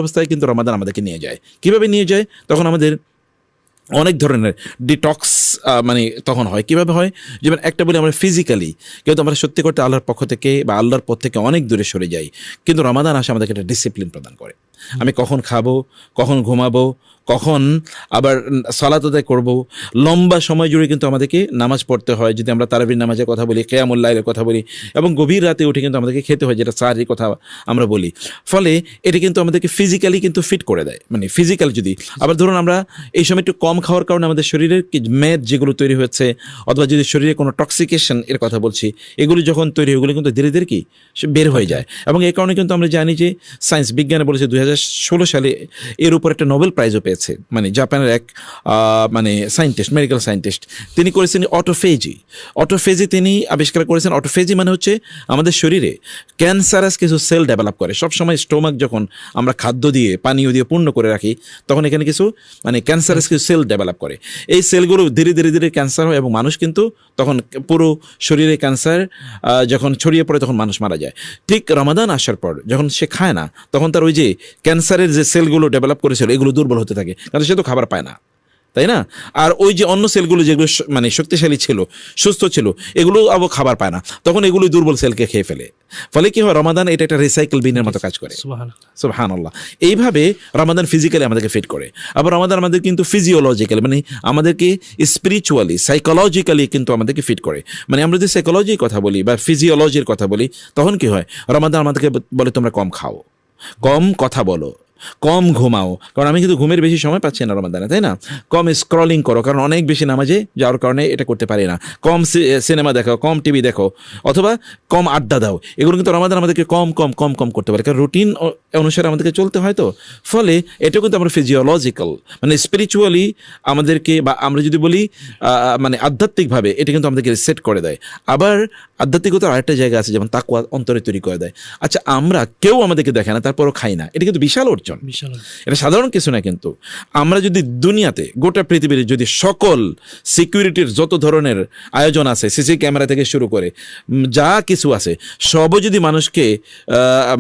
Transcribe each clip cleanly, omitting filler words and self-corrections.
অবস্থায় কিন্তু রমাদান আমাদেরকে নিয়ে যায়। কিভাবে নিয়ে যায়? তখন আমাদের অনেক ধরনের ডিটক্স মানে তখন হয়। কিভাবে হয়? যেমন একটা বলি, আমরা ফিজিক্যালি কিন্তু আমরা সত্যি করতে আল্লাহর পক্ষ থেকে বা আল্লাহর পথ থেকে অনেক দূরে সরে যাই, কিন্তু রমাদান আসে আমাদেরকে একটা ডিসিপ্লিন প্রদান করে। আমি কখন খাবো, কখন ঘুমাবো, কখন আবার সালাত আদায় করবো, লম্বা সময় জুড়ে কিন্তু আমাদেরকে নামাজ পড়তে হয়। যদি আমরা তারাবির নামাজের কথা বলি, কিয়ামুল লাইলের কথা বলি, এবং গভীর রাতে উঠে কিন্তু আমাদেরকে খেতে হয়, যেটা সাহরির কথা আমরা বলি। ফলে এটা কিন্তু আমাদেরকে ফিজিক্যালি কিন্তু ফিট করে দেয়, মানে ফিজিক্যাল যদি। আবার ধরুন আমরা এই সময় একটু কম খাওয়ার কারণে আমাদের শরীরের মেদ যেগুলো তৈরি হচ্ছে, অথবা যদি শরীরে কোনো টক্সিকেশন এর কথা বলছি, এগুলি যখন তৈরি হয়, এগুলো কিন্তু ধীরে ধীরে কি বের হয়ে যায়। এবং এই কারণে কিন্তু আমরা জানি যে সায়েন্স বিজ্ঞানে বলেছে 2016 সালে এর উপর একটা নোবেল প্রাইজও পেয়েছে, মানে জাপানের এক মানে সায়েন্টিস্ট, মেডিকেল সায়েন্টিস্ট, তিনি করেছেন অটোফেজি তিনি আবিষ্কার করেছেন। অটোফেজি মানে হচ্ছে আমাদের শরীরে ক্যান্সারাস কিছু সেল ডেভেলপ করে। সবসময় স্টোমাক যখন আমরা খাদ্য দিয়ে পানীয় দিয়ে পূর্ণ করে রাখি, তখন এখানে কিছু মানে ক্যান্সারাস কিছু সেল ডেভেলপ করে। এই সেলগুলো ধীরে ধীরে ধীরে ক্যান্সার হয়, এবং মানুষ কিন্তু তখন পুরো শরীরে ক্যান্সার যখন ছড়িয়ে পড়ে, তখন মানুষ মারা যায়। ঠিক রমাদান আসার পর যখন সে খায় না, তখন তার ওই যে ক্যান্সারের যে সেলগুলো ডেভেলপ করেছিল, এগুলো দুর্বল হতে থাকে, কারণ সে তো খাবার পায় না, তাই না? আর ওই যে অন্য সেলগুলো যেগুলো মানে শক্তিশালী ছিল, সুস্থ ছিল, এগুলো আবার খাবার পায় না, তখন এগুলো দুর্বল সেলকে খেয়ে ফেলে। ফলে কি হয়? রমাদান এটা একটা রিসাইকেল বিনের মতো কাজ করে। সুবহানাল্লাহ। এইভাবে রমাদান ফিজিক্যালি আমাদেরকে ফিট করে। আবার রমাদান আমাদের কিন্তু ফিজিওলজিক্যালি, মানে আমাদেরকে স্পিরিচুয়ালি, সাইকোলজিক্যালি কিন্তু আমাদেরকে ফিট করে। মানে আমরা যদি সাইকোলজির কথা বলি বা ফিজিওলজির কথা বলি, তখন কি হয়? রমাদান আমাদেরকে বলে তোমরা কম খাও, কম কথা বলো, কম ঘুমাও, কারণ আমি কিন্তু ঘুমের বেশি সময় পাচ্ছি না রমাদানে, তাই না? কম স্ক্রলিং করো, কারণ অনেক বেশি নামাজে যাওয়ার কারণে এটা করতে পারি না। কম সিনেমা দেখো, কম টিভি দেখো, অথবা কম আড্ডা দাও। এগুলো কিন্তু রমাদান আমাদেরকে কম কম কম কম করতে পারে, কারণ রুটিন অনুসারে আমাদেরকে চলতে হয়। তো ফলে এটা কিন্তু আমরা ফিজিওলজিক্যাল, মানে স্পিরিচুয়ালি আমাদেরকে, বা আমরা যদি বলি মানে আধ্যাত্মিকভাবে, এটা কিন্তু আমাদেরকে সেট করে দেয়। আবার আধ্যাত্মিকতার আরেকটা জায়গা আছে, যেমন তাকওয়া অন্তরে তৈরি করে দেয়। আচ্ছা, আমরা কেউ আমাদেরকে দেখে না, তারপরও খাই না, এটা কিন্তু বিশাল অর্জন। এটা সাধারণ কিছু না। কিন্তু আমরা যদি দুনিয়াতে, গোটা পৃথিবীর যদি সকল সিকিউরিটির যত ধরনের আয়োজন আছে, সিসি ক্যামেরা থেকে শুরু করে যা কিছু আছে, সবও যদি মানুষকে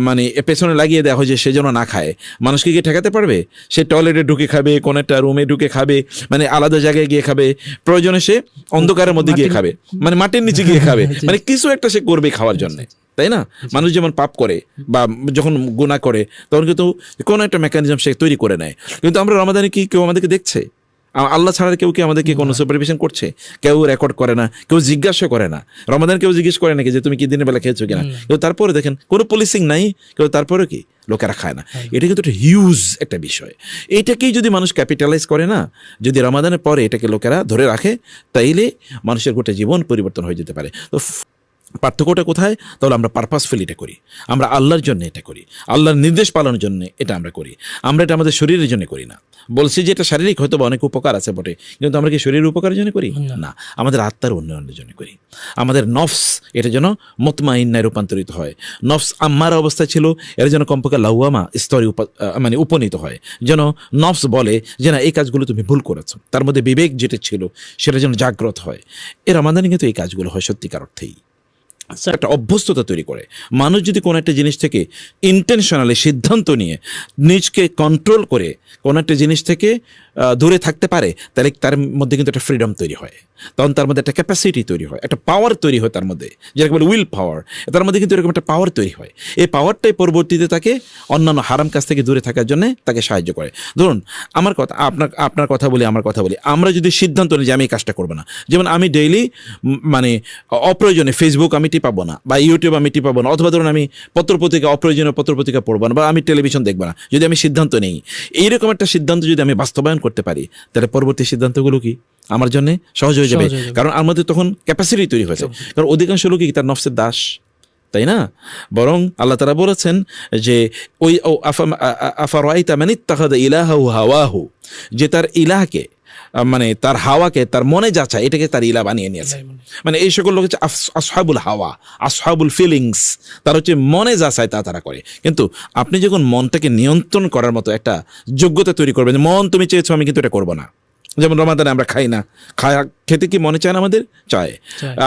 মানে পেছনে লাগিয়ে দেওয়া হয় যে সে যেন না খায়, মানুষকে কি ঠেকাতে পারবে? সে টয়লেটে ঢুকে খাবে, কোন একটা রুমে ঢুকে খাবে, মানে আলাদা জায়গায় গিয়ে খাবে, প্রয়োজনে সে অন্ধকারের মধ্যে গিয়ে খাবে, মানে মাটির নিচে গিয়ে খাবে, মানে কিছু একটা সে করবে খাওয়ার জন্য, তাই না? মানুষ যেমন পাপ করে বা যখন গুনাহ করে, তখন কিন্তু কোনো একটা মেকানিজম সে তৈরি করে নেয়। কিন্তু আমরা রমাদানে কি কেউ আমাদেরকে দেখছে? আল্লাহ ছাড়া কেউ কি আমাদেরকে কোনো সুপারভিশন করছে? কেউ রেকর্ড করে না, কেউ জিজ্ঞাসা করে না। রমাদান কেউ জিজ্ঞেস করে নাকি যে তুমি কি দিনের বেলা খেয়েছো কিনা? কেউ তারপরে দেখেন কোনো পুলিশিং নাই, কেউ তারপরে কি লোকেরা খায় না। এটা কিন্তু একটা হিউজ একটা বিষয়। এইটাকেই যদি মানুষ ক্যাপিটালাইজ করে না, যদি রমাদানের পরে এটাকে লোকেরা ধরে রাখে, তাইলে মানুষের গোটা জীবন পরিবর্তন হয়ে যেতে পারে। তো পার্থক্যটা কোথায়? তাহলে আমরা পারপাসফুল এটা করি, আমরা আল্লাহর জন্য এটা করি, আল্লাহর নির্দেশ পালনের জন্য এটা আমরা করি। আমরা এটা আমাদের শরীরের জন্য করি না। বলছি যে এটা শারীরিক হয়তো অনেক উপকার আছে বটে, কিন্তু আমরা কি শরীরের উপকারের জন্য করি? না, আমাদের আত্মার উন্নয়নের জন্য করি। আমাদের নফস এটা যেন মুতমাইন্নায় রূপান্তরিত হয়। নফস আম্মার অবস্থায় ছিল, এর যেন কমপক্ষে লাওয়ামা স্তরে মানে উপনীত হয়, যেন নফস বলে যে না, এই কাজগুলো তুমি ভুল করেছো, তার মধ্যে বিবেক যেটা ছিল সেটা যেন জাগ্রত হয়। এর রমাদানে কিন্তু এই কাজগুলো হয় সত্যিকার অর্থেই। একটা অভ্যস্ততা তৈরি করে। মানুষ যদি কোনো একটা জিনিস থেকে ইন্টেনশনালি সিদ্ধান্ত নিয়ে নিজকে কন্ট্রোল করে কোনো একটা জিনিস থেকে দূরে থাকতে পারে, তাহলে তার মধ্যে কিন্তু একটা ফ্রিডম তৈরি হয়, তখন তার মধ্যে একটা ক্যাপাসিটি তৈরি হয়, একটা পাওয়ার তৈরি হয় তার মধ্যে, যেটাকে বলে উইল পাওয়ার। তার মধ্যে কিন্তু এরকম একটা পাওয়ার তৈরি হয়। এই পাওয়ারটাই পরবর্তীতে তাকে অন্যান্য হারাম কাজ থেকে দূরে থাকার জন্য তাকে সাহায্য করে। ধরুন আমার কথা, আপনার কথা বলি, আমার কথা বলি, আমরা যদি সিদ্ধান্ত নিই যে আমি এই কাজটা করবো না, যেমন আমি ডেইলি মানে অপ্রয়োজনে ফেসবুক আমি টিপাবো না, বা ইউটিউব আমি টিপাবো না, অথবা ধরুন আমি পত্রপত্রিকা, অপ্রয়োজনীয় পত্রপত্রিকা পড়বো না, বা আমি টেলিভিশন দেখবো না, যদি আমি সিদ্ধান্ত নেই, এইরকম একটা সিদ্ধান্ত যদি আমি বাস্তবায়ন করতে পারি, তাহলে পরবর্তী সিদ্ধান্তগুলো কি আমার জন্য সহজ হয়ে যাবে, কারণ আমাদের তখন ক্যাপাসিটি তৈরি হয়েছে। কারণ অধিকাংশ লোকই তার নফসের দাস, তাই না? বরং আল্লাহ তাআলা বলেছেন যে ওই আফারাইতা মান ইত্তাখাযা ইলাহাহু হাওয়াহু, যে তার ইলাহকে মানে তার হাওয়াকে তার মনে যা চায় এটাকে তার ইলা বানিয়ে নিয়েছে। মানে এই সকল লোক হচ্ছে আসহাবুল হাওয়া, আসহাবুল ফিলিংস, তার হচ্ছে মনে যা চায় তা তারা করে। কিন্তু আপনি যখন মনটাকে নিয়ন্ত্রণ করার মতো একটা যোগ্যতা তৈরি করবেন, মন তুমি চেয়েছো আমি কিন্তু এটা করবো না, যেমন রমাদানে আমরা খাই না, খেতে কি মনে চায় না আমাদের? চায়।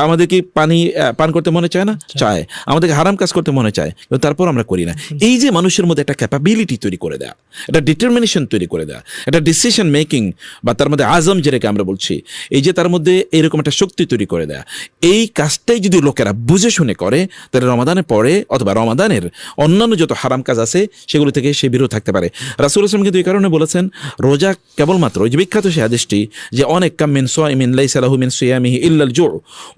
আমাদের কি পানি পান করতে মনে চায় না? চায়। আমাদেরকে হারাম কাজ করতে মনে চায়, কিন্তু তারপর আমরা করি না। এই যে মানুষের মধ্যে একটা ক্যাপাবিলিটি তৈরি করে দেয়া, একটা ডিটারমিনেশন তৈরি করে দেয়া, একটা ডিসিশন মেকিং বা তার মধ্যে আজম যেটাকে আমরা বলছি, এই যে তার মধ্যে এরকম একটা শক্তি তৈরি করে দেয়া, এই কাজটাই যদি লোকেরা বুঝে শুনে করে, তাহলে রমাদানের পরে অথবা রমাদানের অন্যান্য যত হারাম কাজ আছে সেগুলো থেকে সে বিরত থাকতে পারে। রাসূলুল্লাহ সাল্লাল্লাহু আলাইহি ওয়াসাল্লাম কিন্তু এই কারণে বলেছেন, রোজা কেবলমাত্র ওই যে বিখ্যাত সে হাদিসটি যে অনেক কাম মিন সাইমিন লাইসা লাহু মিন সিয়ামিহি ইল্লাল জু'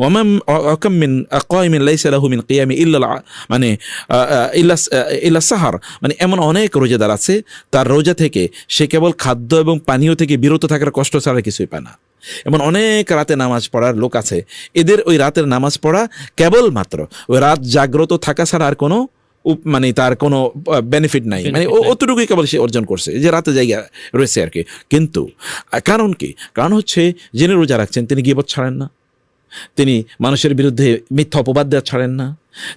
ওয়া কাম মিন কাইমিন লাইসা লাহু মিন কিয়ামি ইল্লাল মানে ইল্লা সাহার, মানে এমন অনেক রোজাদার আছে তার রোজা থেকে সে কেবল খাদ্য এবং পানীয় থেকে বিরত থাকার কষ্ট ছাড়া কিছুই পায় না। এমন অনেক রাতে নামাজ পড়ার লোক আছে, এদের ওই রাতের নামাজ পড়া কেবলমাত্র ওই রাত জাগ্রত থাকা ছাড়া আর কোনো মানে তার কোনো বেনিফিট নাই, মানে অতটুকুই কেবল সে অর্জন করছে যে রাতে জায়গা রয়েছে আর কি। কিন্তু কারণ কি? কারণ হচ্ছে যিনি রোজা রাখছেন তিনি গীবত ছাড়েন না, তিনি মানুষের বিরুদ্ধে মিথ্যা অপবাদ দেওয়া ছাড়েন না,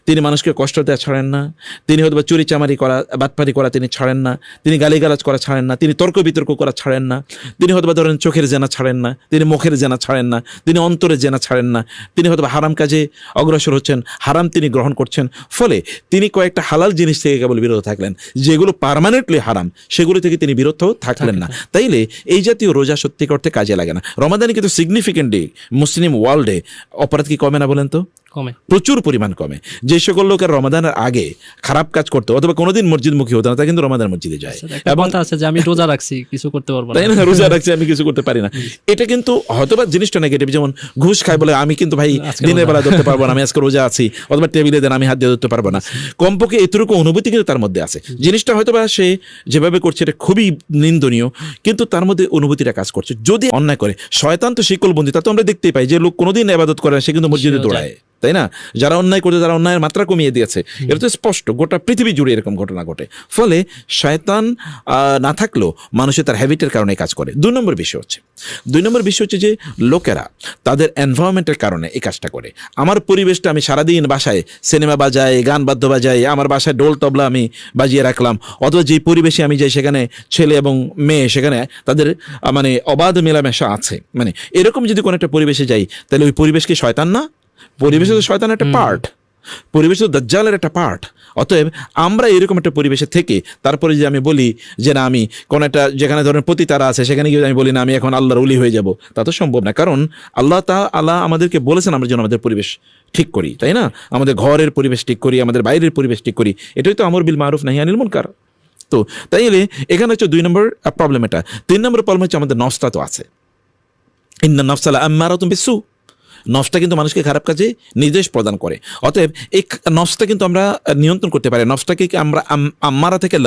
তিনি মানুষকে কষ্ট দেওয়া ছাড়েন না, তিনি হয়তো চুরি চামারি করা বাটপারি করা তিনি ছাড়েন না, তিনি গালিগালাজ করা ছাড়েন না, তিনি তর্ক বিতর্ক করা ছাড়েন না, তিনি হয়তো ধরেন চোখের জেনা ছাড়েন না, তিনি মুখের জেনা ছাড়েন না, তিনি অন্তরের জেনা ছাড়েন না, তিনি হয়তো হারাম কাজে অগ্রসর হচ্ছেন, হারাম তিনি গ্রহণ করছেন, ফলে তিনি কয়েকটা হালাল জিনিস থেকে কেবল বিরত থাকলেন, যেগুলো পার্মানেন্টলি হারাম সেগুলো থেকে তিনি বিরত থাকলেন না। তাইলে এই জাতীয় রোজা সত্যি করতে কাজে লাগে না। রমাদানে কিন্তু সিগনিফিকেন্টলি মুসলিম ওয়ার্ল্ডে অপরাধ কি কমে না বলেন তো? কমে, প্রচুর পরিমাণ কমে। যে সকল লোকের রমাদানের আগে খারাপ কাজ করতো অথবা কোনোদিন মসজিদমুখী হতো না, তা কিন্তু রমাদান মসজিদে যায় এবং আছে যে আমি রোজা রাখছি কিছু করতে পারবো না, তাই না, রোজা রাখছি আমি কিছু করতে পারি না। এটা কিন্তু হয়তোবা জিনিসটা নেগেটিভ, যেমন ঘুষ খায় বলে আমি কিন্তু ভাই দিনের বেলা ধরতে পারবো না, আমি আজকে রোজা আছি, অথবা টেবিলে দেন আমি হাত দিয়ে ধরতে পারবো না, কমপক্ষে এতটুকু অনুভূতি কিন্তু তার মধ্যে আছে। জিনিসটা হয়তোবা সে যেভাবে করছে এটা খুবই নিন্দনীয়, কিন্তু তার মধ্যে অনুভূতিটা কাজ করছে। যদি অন্যায় করে, শয়তান তো শিকলবন্দি, তা তো আমরা দেখতেই পাই যে লোক কোনোদিন ইবাদত করে না সে কিন্তু মসজিদে দৌড়ায়, তাই না? যারা অন্যায় করছে তারা অন্যায়ের মাত্রা কমিয়ে দিয়েছে, এটা তো স্পষ্ট, গোটা পৃথিবী জুড়ে এরকম ঘটনা ঘটে। ফলে শয়তান না থাকলেও মানুষের তার হ্যাবিটের কারণে কাজ করে। দুই নম্বর বিষয় হচ্ছে যে লোকেরা তাদের এনভায়রনমেন্টের কারণে এই কাজটা করে। আমার পরিবেশটা, আমি সারাদিন বাসায় সিনেমা বাজাই, গান বাদ্য বাজাই, আমার বাসায় ডোল তবলা আমি বাজিয়ে রাখলাম, অথবা যেই পরিবেশে আমি যাই সেখানে ছেলে এবং মেয়ে সেখানে তাদের মানে অবাধ মেলামেশা আছে, মানে এরকম যদি কোনো একটা পরিবেশে যাই, তাহলে ওই পরিবেশ কি শয়তান না? পরিবেশে তো শয়তানের একটা পার্ট, পরিবেশ তো দাজ্জালের একটা পার্ট। অতএব আমরা এরকম একটা পরিবেশে থেকে তারপরে যে আমি বলি যে না আমি কোন একটা যেখানে ধরেন পতিতারা আছে সেখানে গিয়ে আমি বলি না আমি এখন আল্লাহর ওলি হয়ে যাব, তা তো সম্ভব না। কারণ আল্লাহ তাআলা আমাদেরকে বলেছেন আমরা যেন আমাদের পরিবেশ ঠিক করি, তাই না? আমাদের ঘরের পরিবেশ ঠিক করি, আমাদের বাইরের পরিবেশ ঠিক করি, এটাই তো আমর বিল মারুফ নাহি আনিল মুনকার। তো তাইলে এখানে হচ্ছে 2 নম্বর প্রবলেম এটা। 3 নম্বর প্রবলেম হচ্ছে আমাদের নফসটা তো আছে, ইন্না নাফসা লাআম্মারাতুম বিসসু, নফসটা কিন্তু মানুষকে খারাপ কাজে নির্দেশ প্রদান করে। অতএব এই নফসটা কিন্তু আমরা নিয়ন্ত্রণ করতে পারি, নফসটাকে আমরা আম্মারা থেকে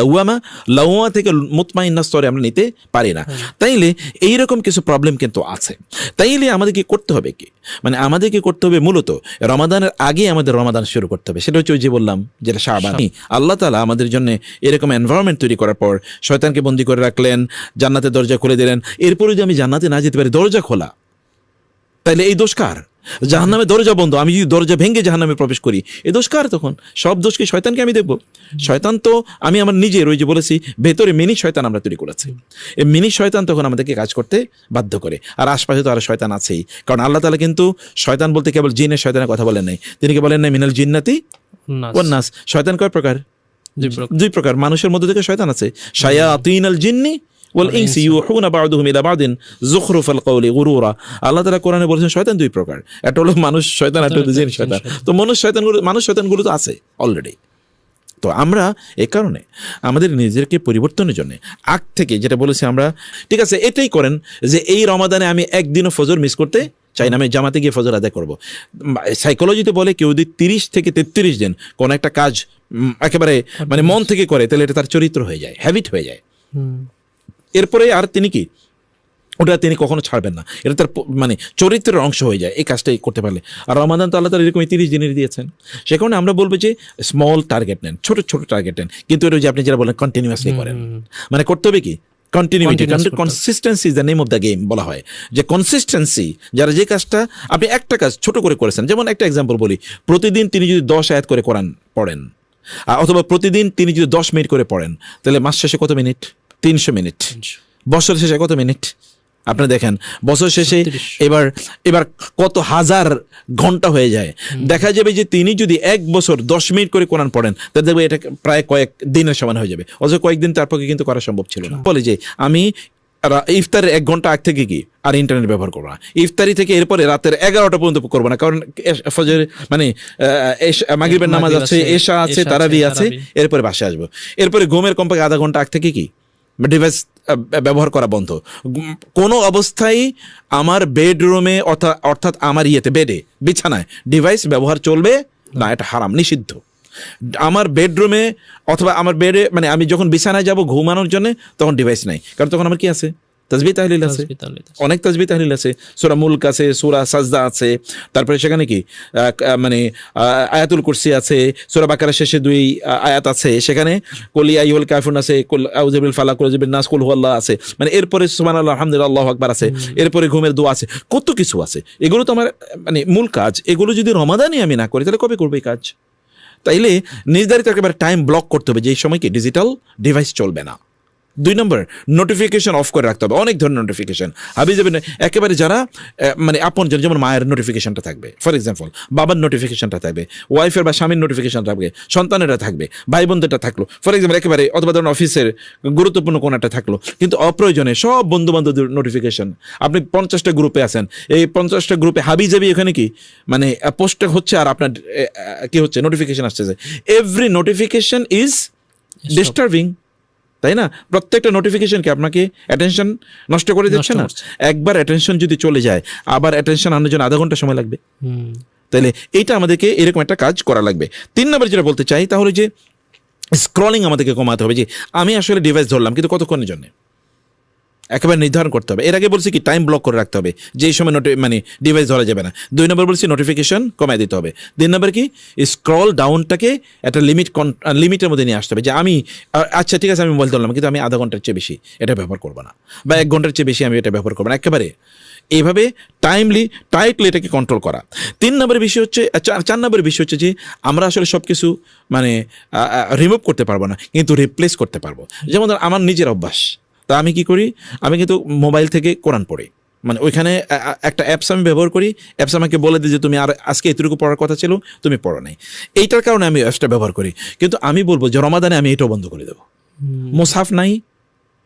লাউমা থেকে মুতমাইন্না স্তরে আমরা নিতে পারি না। তাইলে এইরকম কিছু প্রবলেম কিন্তু আছে। তাইলে আমাদের কি করতে হবে, কি মানে আমাদের কি করতে হবে? মূলত রমাদানের আগে আমাদের রমাদান শুরু করতে হবে। সেটা হচ্ছে ওই যে বললাম যেটা শাবান, আল্লাহ তাআলা আমাদের জন্য এরকম এনভায়রনমেন্ট তৈরি করার পর শয়তানকে বন্দী করে রাখলেন, জান্নাতের দরজা খুলে দিলেন। এরপরে যদি আমি জান্নাতে না যেতে পারি, দরজা খোলা, তাইলে এই দোষ কার? জাহান্নামের দরজা বন্ধ, আমি যদি দরজা ভেঙে জাহান্নামে প্রবেশ করি, এই দোষ কার? তখন সব দোষ কি শয়তানকে আমি দেখবো? শয়তান তো আমি আমার নিজের ওই যে বলেছি ভেতরে মিনি শয়তান আমরা তৈরি করেছি, এই মিনি শয়তান তখন আমাদেরকে কাজ করতে বাধ্য করে। আর আশপাশে তো আরো শয়তান আছেই, কারণ আল্লাহ তাআলা কিন্তু শয়তান বলতে কেবল জিনের শয়তানের কথা বলেন নাই, তিনি কি বলেন নাই মিনাল জিন্নাতি ওয়ান নাস। শয়তান কয় প্রকার? 2 প্রকার। মানুষের মধ্যে থেকে শয়তান আছে, শায়াতিনাল জিন্নি ওয়াল ইনসি ইউহুনা বা'দুহুম ইলা বা'দিন যুখরুফাল কওলি গুরুরা। আল্লাহ তাআলা কোরআনে বলেছেন শয়তান 2 প্রকার, একটা হলো মানুষ শয়তান, একটা হলো জিন শয়তান। তো মানুষ শয়তানগুলো তো আছে অলরেডি। তো আমরা এই কারণে আমাদের নিজেদেরকে পরিবর্তনের জন্য আগ থেকে যেটা বলেছি আমরা, ঠিক আছে এটাই করেন যে এই রমাদানে আমি একদিনও ফজর মিস করতে চাই না, আমি জামাতে গিয়ে ফজর আদায় করবো। সাইকোলজিতে বলে কেউ যদি 30 থেকে 33 দিন কোনো একটা কাজ একেবারে মানে মন থেকে করে, তাহলে এটা তার চরিত্র হয়ে যায়, হ্যাবিট হয়ে যায়। এরপরে আর তিনি কি ওটা তিনি কখনো ছাড়বেন না, এটা তার মানে চরিত্রের অংশ হয়ে যায় এই কাজটাই করতে পারলে। আর রমাদান তো আল্লাহ তাআলা এরকম 30 দিনের দিয়েছেন, সে কারণে আমরা বলবো যে স্মল টার্গেট নেন, ছোট ছোট টার্গেট নেন, কিন্তু এটা যে আপনি যেটা বলেন কন্টিনিউয়াসলি করেন, মানে করতে হবে কি continuity, consistency is the name of the game বলা হয়। যে কনসিস্টেন্সি, যারা যে কাজটা আপনি একটা কাজ ছোট করে করেছেন, যেমন একটা এক্সাম্পল বলি, প্রতিদিন তিনি যদি 10 আয়াত করে কোরআন পড়েন, অথবা প্রতিদিন তিনি যদি 10 মিনিট করে পড়েন, তাহলে মাস শেষে কত মিনিট? 300 মিনিট। বছর শেষে কত মিনিট? আপনি দেখেন বছর শেষে 36 এবার এবার কত হাজার ঘন্টা হয়ে যায়। দেখা যাবে যে তিনি যদি 1 বছর 10 মিনিট করে কোরআন পড়েন তাহলে দেখবে এটা প্রায় কয়েক দিনের সমান হয়ে যাবে, অথচ কয়েকদিন তার পক্ষে কিন্তু করা সম্ভব ছিল না। বলে যে আমি ইফতারের 1 ঘন্টা আগ থেকে কি আর ইন্টারনেট ব্যবহার করবো না, ইফতারি থেকে এরপরে রাতের 11টা পর্যন্ত করবো না, কারণ ফজর মানে মাগরিবের নামাজ আছে, এশা আছে, তারাবি আছে, এরপরে বাসায় আসবো। এরপরে ঘুমের কমপক্ষে আধা ঘন্টা আগ থেকে কি ডিভাইস ব্যবহার করা বন্ধ। কোনো অবস্থায় আমার বেডরুমে অর্থাৎ আমার বেডে বিছানায় ডিভাইস ব্যবহার চলবে না, এটা হারাম, নিষিদ্ধ। আমার বেডরুমে অথবা আমার বেডে মানে আমি যখন বিছানায় যাব ঘুমানোর জন্য তখন ডিভাইস নাই, কারণ তখন আমার কি আছে, তাসবিহ তাহলিল আছে, অনেক তাসবিহ তাহলিল আছে, সূরা মুলক আছে, সূরা সাজদা আছে, তারপরে সেখানে কি মানে আয়াতুল কুরসি আছে, সূরা বাকারার শেষে 2 আয়াত আছে, সেখানে কুল ইয়া আইয়ুহাল কাফিরুন আছে, কুল আউযু বিল ফালাক, কুল আউযু বিন নাস, কুল হুয়াল্লাহু আছে, মানে এরপরে সুবহানাল্লাহ আলহামদুলিল্লাহ আল্লাহু আকবার আছে, এরপরে ঘুমের দোয়া আছে, কত কিছু আছে। এগুলো তো আমার মানে মূল কাজ। এগুলো যদি রমাদানে আমি না করি তাহলে কবে করবো এই কাজ? তাইলে নির্ধারিত একেবারে টাইম ব্লক করতে হবে যে এই সময় কি ডিজিটাল ডিভাইস চলবে না। 2 নম্বর, নোটিফিকেশন অফ করে রাখতে হবে। অনেক ধরনের নোটিফিকেশন হাবি যাবে একেবারে যারা মানে আপনজন, যেমন মায়ের নোটিফিকেশনটা থাকবে, ফর এক্সাম্পল বাবার নোটিফিকেশনটা থাকবে, ওয়াইফের বা স্বামীর নোটিফিকেশন থাকবে, সন্তানেরা থাকবে, ভাই বোনদেরটা থাকলো, ফর এক্সাম্পল একেবারে, অথবা ধরুন অফিসের গুরুত্বপূর্ণ কোনো একটা থাকলো, কিন্তু অপ্রয়োজনে সব বন্ধু বান্ধবদের নোটিফিকেশন। আপনি 50টা গ্রুপে আছেন, এই 50টা গ্রুপে হাবি যাবি এখানে কি মানে পোস্ট হচ্ছে আর আপনার কি হচ্ছে, নোটিফিকেশন আসছে। এভরি নোটিফিকেশন ইজ ডিস্টার্বিং, তাই না? প্রত্যেকটা নোটিফিকেশন কি আপনাকে অ্যাটেনশন নষ্ট করে দিচ্ছে না? একবার অ্যাটেনশন যদি চলে যায় আবার অ্যাটেনশন আনার জন্য আধা ঘন্টা সময় লাগবে। তাহলে এইটা আমাদেরকে এরকম একটা কাজ করা লাগবে। 3 নম্বর যেটা বলতে চাই তাহলে যে স্ক্রলিং আমাদেরকে কমাতে হবে। যে আমি আসলে ডিভাইস ধরলাম কিন্তু কতক্ষণের জন্য একেবারে নির্ধারণ করতে হবে। এর আগে বলছি কি টাইম ব্লক করে রাখতে হবে, যে এই সময় মানে ডিভাইস ধরা যাবে না। 2 নম্বর বলছি নোটিফিকেশন কমাই দিতে হবে। 3 নম্বর কি স্ক্রল ডাউনটাকে একটা লিমিটের মধ্যে নিয়ে আসতে হবে। যে আমি আচ্ছা ঠিক আছে আমি মোবাইল ধরলাম কিন্তু আমি আধা ঘন্টার চেয়ে বেশি এটা ব্যবহার করবো না, বা 1 ঘন্টার চেয়ে বেশি আমি এটা ব্যবহার করবো না, একেবারে এইভাবে টাইটলি এটাকে কন্ট্রোল করা। 3 নম্বরের বিষয় হচ্ছে 4 নম্বরের বিষয় হচ্ছে যে আমরা আসলে সব কিছু মানে রিমুভ করতে পারবো না কিন্তু রিপ্লেস করতে পারবো। যেমন আমার নিজের অভ্যাস, তা আমি কি করি, আমি কিন্তু মোবাইল থেকে কোরআন পড়ি, মানে ওইখানে একটা অ্যাপস আমি ব্যবহার করি, অ্যাপস আমাকে বলে দিই যে তুমি আর আজকে এতটুকু পড়ার কথা ছিল তুমি পড়ো নাই, এইটার কারণে আমি অ্যাপসটা ব্যবহার করি। কিন্তু আমি বলবো যে রমাদানে আমি এটাও বন্ধ করে দেবো। মুসাফ নাই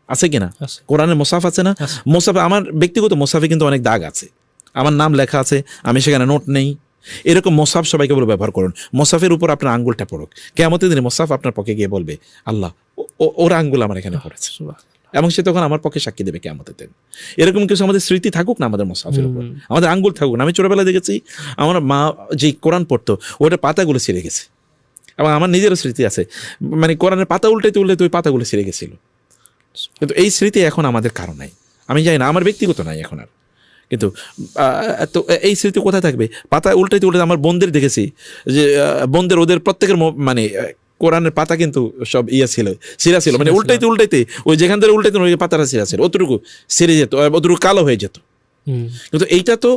আছে কিনা, কোরআনের মুসাফ আছে না? মুসাফে আমার ব্যক্তিগত মুসাফে কিন্তু অনেক দাগ আছে, আমার নাম লেখা আছে, আমি সেখানে নোট নেই। এরকম মোসাফ সবাইকে বলে ব্যবহার করুন। মোসাফের উপর আপনার আঙ্গুলটা পড়ুক, কিয়ামতের দিনে মোসাফ আপনার পক্ষে গিয়ে বলবে আল্লাহ ওর আঙ্গুল আমার এখানে পড়েছে, এবং সে তখন আমার পক্ষে সাক্ষী দেবে কিয়ামতের দিন। এরকম কিছু আমাদের স্মৃতি থাকুক না আমাদের মোসাফের উপর, আমাদের আঙ্গুল থাকুক না। আমি ছোটবেলা দেখেছি আমার মা যে কোরআন পড়তো ওটা পাতাগুলো ছিঁড়ে গেছে, এবং আমার নিজেরও স্মৃতি আছে, মানে কোরআনের পাতা উল্টাইতে ওই পাতাগুলো ছিঁড়ে গেছিল। কিন্তু এই স্মৃতি এখন আমাদের কারো নাই, আমি জানি না, আমার ব্যক্তিগত নাই এখন আর। কিন্তু তো এই স্মৃতি কোথায় থাকবে? পাতা উল্টাইতে আমার বোনদের দেখেছি যে বোনদের ওদের প্রত্যেকের মানে কোরআনের পাতা কিন্তু সব ছিঁড়া ছিল, মানে উল্টাইতে ওই যেখান থেকে উল্টাইতে ওই পাতাটা ছিঁড়া ছিল, অতটুকু ছিঁড়ে যেত, অতটুকু কালো হয়ে যেত। কিন্তু এইটা তো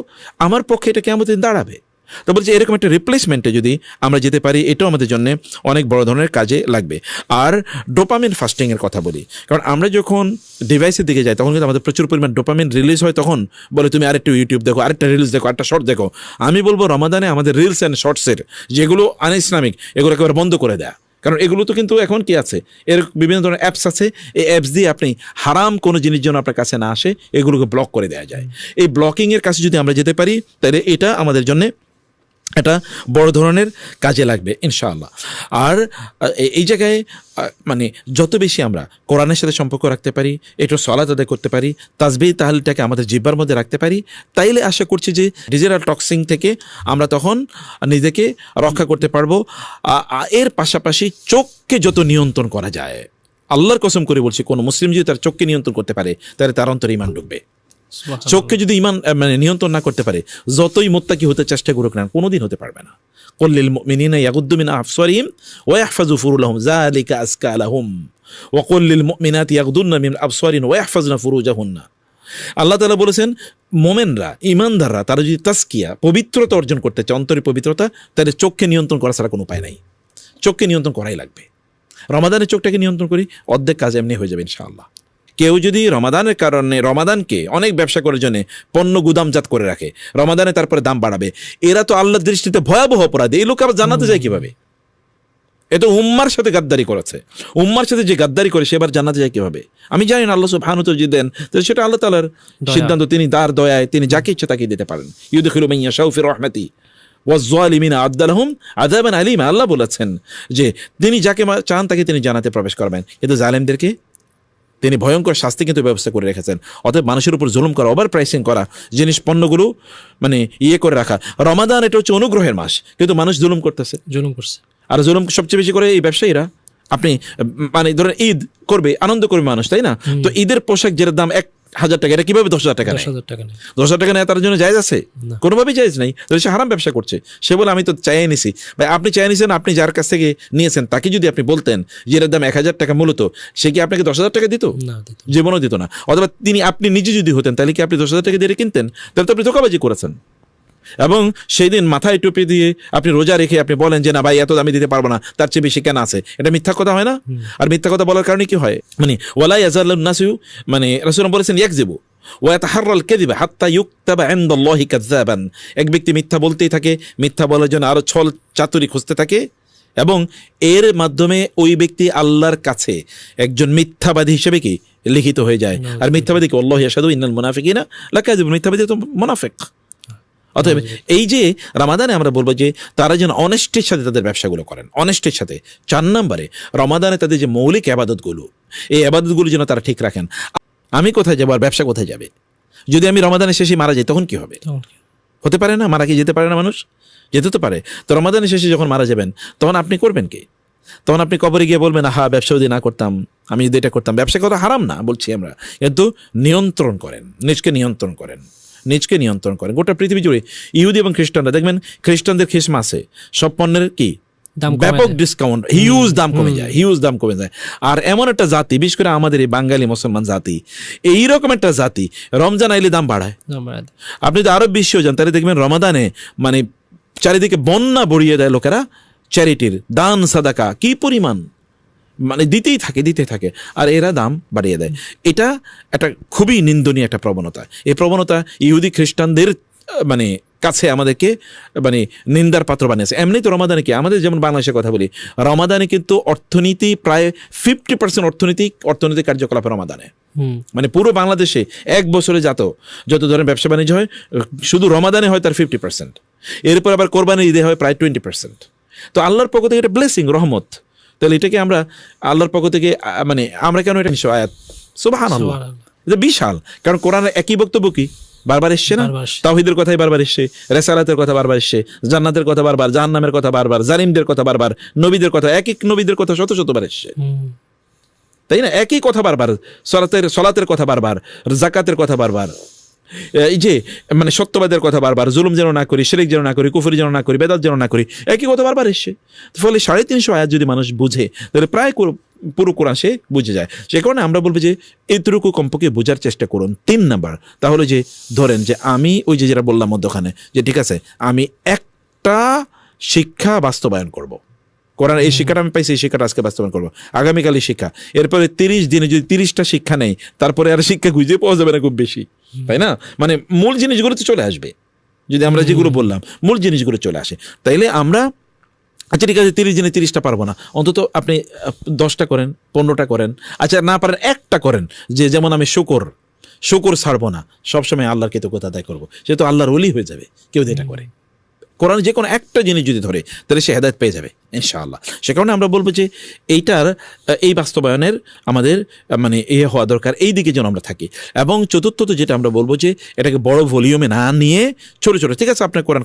আমার পক্ষে এটা কেমন দিন দাঁড়াবে। তো বলছি এরকম একটা রিপ্লেসমেন্টে যদি আমরা যেতে পারি এটাও আমাদের জন্য অনেক বড় ধরনের কাজে লাগবে। আর ডোপামিন ফাস্টিংয়ের কথা বলি, কারণ আমরা যখন ডিভাইসের দিকে যাই তখন কিন্তু আমাদের প্রচুর পরিমাণ ডোপামিন রিলিজ হয়। তখন বলে তুমি আরেকটু ইউটিউব দেখো, আরেকটা রিলস দেখো, আরেকটা শর্ট দেখো। আমি বলবো রমাদানে আমাদের রিলস অ্যান্ড শর্টসের যেগুলো আনইসলামিক এগুলো একেবারে বন্ধ করে দেয়া, কারণ এগুলো তো কিন্তু এখন কি আছে, এর বিভিন্ন ধরনের অ্যাপস আছে, এই অ্যাপস দিয়ে আপনি হারাম কোনো জিনিস যেন আপনার কাছে না আসে এগুলোকে ব্লক করে দেওয়া যায়। এই ব্লকিংয়ের কাছে যদি আমরা যেতে পারি তাহলে এটা আমাদের জন্য এটা বড় ধরনের কাজে লাগবে ইনশাআল্লাহ। আর এই জায়গায় মানে যত বেশি আমরা কোরআনের সাথে সম্পর্ক রাখতে পারি, একটু সালাত আদায় করতে পারি, তাসবিহ তাহলিলটাকে আমাদের জিহ্বার মধ্যে রাখতে পারি, তাইলে আশা করছি যে ডিজিটাল টক্সিং থেকে আমরা তখন নিজেকে রক্ষা করতে পারবো। এর পাশাপাশি চোখকে যত নিয়ন্ত্রণ করা যায়, আল্লাহর কসম করে বলছি, কোনো মুসলিম যদি তার চোখকে নিয়ন্ত্রণ করতে পারে তাহলে তার অন্তরে ঈমান ঢুকবে। চোখকে যদি ঈমান মানে নিয়ন্ত্রণ না করতে পারে, যতই মুত্তাকি হতে চেষ্টা করুক না কোনোদিন হতে পারবে না। কুল লিল মুমিনিনা ইয়াগুদ্দু মিন আবসারিহিম ওয়া ইয়াহফাযু ফুরুজাহুম যালিকা আযকা লাহুম ওয়া কুল লিল মুমিনাতি ইয়াগুদ্দুনা মিন আবসারিহিন্না ওয়া ইয়াহফাযনা ফুরুজাহুন্না। আল্লাহ তাআলা বলেছেন মুমিনরা, ঈমানদাররা তারা যদি তাসকিয়া পবিত্রতা অর্জন করতে চায়, অন্তরের পবিত্রতা, তাহলে চোখকে নিয়ন্ত্রণ করা ছাড়া কোনো উপায় নাই। চোখকে নিয়ন্ত্রণ করাই লাগবে। রমাদানের চোখটাকে নিয়ন্ত্রণ করি, অর্ধেক কাজ এমনি হয়ে যাবে ইনশাআল্লাহ। কেউ যদি রমাদানের কারণে রমাদানকে অনেক ব্যবসা করার জন্য পণ্য গুদামজাত করে রাখে, রমাদানে তারপরে দাম বাড়াবে, এরা তো আল্লাহর দৃষ্টিতে ভয়াবহ অপরাধী। এই লোক আবার জান্নাতে যায় কিভাবে? এ তো উম্মার সাথে গাদ্দারি করেছে। উম্মার সাথে যে গাদ্দারি করে সে এবার জান্নাতে যায় কিভাবে? আমি জানি না, আল্লাহ সুবহানাহু ওয়া তাআলা যদি দেন তো সেটা আল্লাহ তাআলার সিদ্ধান্ত, তিনি তার দয়ায় তিনি যাকে ইচ্ছা তাকে দিতে পারেন। ইউদখিলু মান ইয়াশাউ ফি রাহমাতি ওয়াজ-যালিমিনা আ'আদ্দা লাহুম আযাবান আলীমা। আল্লাহ বলেছেন যে তিনি যাকে চান তাকে তিনি জান্নাতে প্রবেশ করবেন, কিন্তু জালেমদেরকে তিনি ভয়ঙ্কর শাস্তি কিন্তু ব্যবস্থা করে রেখেছেন। অতএব মানুষের উপর জুলুম করা, ওভার প্রাইসিং করা, জিনিস পণ্যগুলো মানে করে রাখা। রমাদান এটা হচ্ছে অনুগ্রহের মাস, কিন্তু মানুষ জুলুম করতেছে, জুলুম করছে। আর জুলুম সবচেয়ে বেশি করে এই ব্যবসায়ীরা। আপনি মানে ধরেন ঈদ করবে, আনন্দ করবে মানুষ, তাই না? তো ঈদের পোশাক যেটার দাম 1,000 টাকা, এটা কিভাবে 10,000 টাকা নেয়? 10,000 টাকা নেই। 10,000 টাকা নেয় তার জন্য জায়েজ আছে? না। কোনোভাবেই জায়েজ নাই। তাহলে সে হারাম ব্যবসা করছে। সে বলে আমি তো চাইয়ে নিছি। ভাই আপনি চাইয়ে নিছেন, আপনি যার কাছ থেকে নিয়েছেন তাকে যদি আপনি বলতেন যে এর দাম 1,000 টাকা মূলত, সে কি আপনাকে 10,000 টাকা দিত? না, দিত না। জীবনও দিত না। অথবা আপনি নিজে যদি হতেন তাহলে কি আপনি 10,000 টাকা দিয়ে কিনতেন? তাহলে তো আপনি ধোঁকাবাজি করেছেন। এবং সেই দিন মাথায় টুপি দিয়ে আপনি রোজা রেখে আপনি বলেন যে না ভাই এত দামি দিতে পারবো না, তার চেয়ে বেশি কেন আছে, এটা মিথ্যা কথা হয় না? আর মিথ্যা কথা বলার কারণে কি হয়? মানে ওয়ালা ইয়াজালুন নাসু, মানে রাসূল বলেছেন ইয়াকযিবু ওয়া ইয়াতাহাররাল কাযিবা হাত্তা ইউকতাবা ইনদাল্লাহি কাযযাবান। এক ব্যক্তি মিথ্যা বলতেই থাকে, মিথ্যা বলার জন্য আরো ছল চাতুরি খুঁজতে থাকে, এবং এর মাধ্যমে ওই ব্যক্তি আল্লাহর কাছে একজন মিথ্যাবাদী হিসেবে কি লিখিত হয়ে যায়। আর মিথ্যাবাদী কি? আল্লাহু ইয়াশহাদু ইন্নাল মুনাফিকিনা লাকাযিবুন। মিথ্যাবাদী তো মুনাফিক। অতএব এই যে রমাদানে আমরা বলবো যে তারা যেন অনেস্টের সাথে তাদের ব্যবসাগুলো করেন, অনেস্টের সাথে। 4 নম্বরে রমাদানে তাদের যে মৌলিক আবাদতগুলো, এই আবাদতগুলো যেন তারা ঠিক রাখেন। আমি কোথায় যাবো আর ব্যবসা কোথায় যাবে? যদি আমি রমাদানের শেষে মারা যাই তখন কি হবে? তখন কি? হতে পারে না, মারা কি যেতে পারে না মানুষ? যেতে তো পারে। তো রমাদানের শেষে যখন মারা যাবেন তখন আপনি করবেন কি? তখন আপনি কবরে গিয়ে বলবেন হা ব্যবসা যদি না করতাম, আমি যদি এটা করতাম। ব্যবসা করা হারাম না বলছি আমরা, কিন্তু নিয়ন্ত্রণ করেন, নিজকে নিয়ন্ত্রণ করেন, নিজকে নিয়ন্ত্রণ করেন। গোটা পৃথিবী জুড়ে ইহুদি এবং খ্রিস্টানরা দেখবেন, খ্রিস্টানদের খ্রিসমাসে সব পণ্যের কি দাম কমে ব্যাপক যায়। ডিসকাউন্ট, হিউজ দাম কমে যায়, হিউজ দাম কমে যায়। আর এমন একটা জাতি, বিশেষ করে আমাদের এই বাঙালি মুসলমান জাতি, এইরকম একটা জাতি রমজান আইলে দাম বাড়ায়। দাম বাড়ায় দেয়। আপনি তো আরব বিশ্বেও যান, তাহলে দেখবেন রমাদানে মানে চারিদিকে বন্যা বড়িয়ে দেয় লোকেরা, চ্যারিটির দান সাদাকা কি পরিমাণ, মানে দিতেই থাকে, আর এরা দাম বাড়িয়ে দেয়। এটা একটা খুবই নিন্দনীয় একটা প্রবণতা। এই প্রবণতা ইহুদি খ্রিস্টানদের মানে কাছে আমাদেরকে মানে নিন্দার পাত্র বানিয়েছে। এমনি তো রমাদানে কি, আমাদের যেমন বাংলাদেশের কথা বলি, রমাদানে কিন্তু অর্থনীতি প্রায় 50% অর্থনৈতিক কার্যকলাপ রমাদানে। মানে পুরো বাংলাদেশে এক বছরে যত ধরনের ব্যবসা বাণিজ্য হয়, শুধু রমাদানে হয় তার 50%। এরপর আবার কোরবানি ঈদে হয় প্রায় 20%। তো আল্লাহর পক্ষ থেকে এটা ব্লেসিং, রহমত। তাহলে এটাকে আমরা আল্লাহর পক্ষ থেকে মানে আমরা কেন এটা আয়াত সুবহানাল্লাহ, এটা বিশাল। কারণ কোরআনের একই বক্তব্য কি বারবার এসছে না? বারবার আসছে। তাওহীদের কথাই বারবার এসছে, রিসালাতের কথা বারবার এসছে, জান্নাতের কথা বারবার, জাহান্নামের কথা বারবার, জালিমদের কথা বারবার, নবীদের কথা, এক নবীদের কথা শতবার এসছে, তাই না? একই কথা বারবার, সলাতের কথা বারবার, যাকাতের কথা বারবার, এই যে মানে সত্যবাদের কথা বারবার, জুলুম যেন না করি, শিরক যেন না করি, কুফরি যেন না করি, বেদাত যেন না করি, একই কথা বারবার এসছে। ফলে 350 আয়াত যদি মানুষ বুঝে তাহলে প্রায় পুরো কোরআন সে বুঝে যায়। সে কারণে আমরা বলবো যে এইটুকু কমপক্ষে বোঝার চেষ্টা করুন। 3 নাম্বার তাহলে যে ধরেন যে আমি ওই যে যেটা বললাম মধ্যখানে, যে ঠিক আছে আমি একটা শিক্ষা বাস্তবায়ন করব, কোরআন এই শিক্ষাটা আমি পাইছি, এই শিক্ষাটা আজকে বাস্তবায়ন করবো, আগামীকালই শিক্ষা। এরপরে 30 দিনে যদি 30টা শিক্ষা নেই, তারপরে আর শিক্ষা খুঁজে পাওয়া যাবে না খুব বেশি, তাই না? মানে মূল জিনিসগুলো তো চলে আসবে যদি আমরা যেগুলো বললাম, মূল জিনিসগুলো চলে আসে। তাইলে আমরা আচ্ছা ঠিক আছে 30 দিনে 30টা পারবো না, অন্তত আপনি 10টা করেন, 15টা করেন, আচ্ছা না পারেন একটা করেন। যে যেমন আমি শুকর ছাড়বো না, সবসময় আল্লাহর কৃতজ্ঞতা আদায় করবো, সে তো আল্লাহর ওলি হয়ে যাবে কেউ যেটা করে। কোরআন যে কোনো একটা জিনিস যদি ধরে তাহলে সে হেদায়েত পেয়ে যাবে ইনশাআল্লাহ। সে কারণে আমরা বলবো যে এই বাস্তবায়নের আমাদের মানে হওয়া দরকার, এই দিকে যেন আমরা থাকি। এবং চতুর্থত যেটা আমরা বলবো যে এটাকে বড় ভলিউমে না নিয়ে ছোট ছোট, ঠিক আছে আপনার কোরআন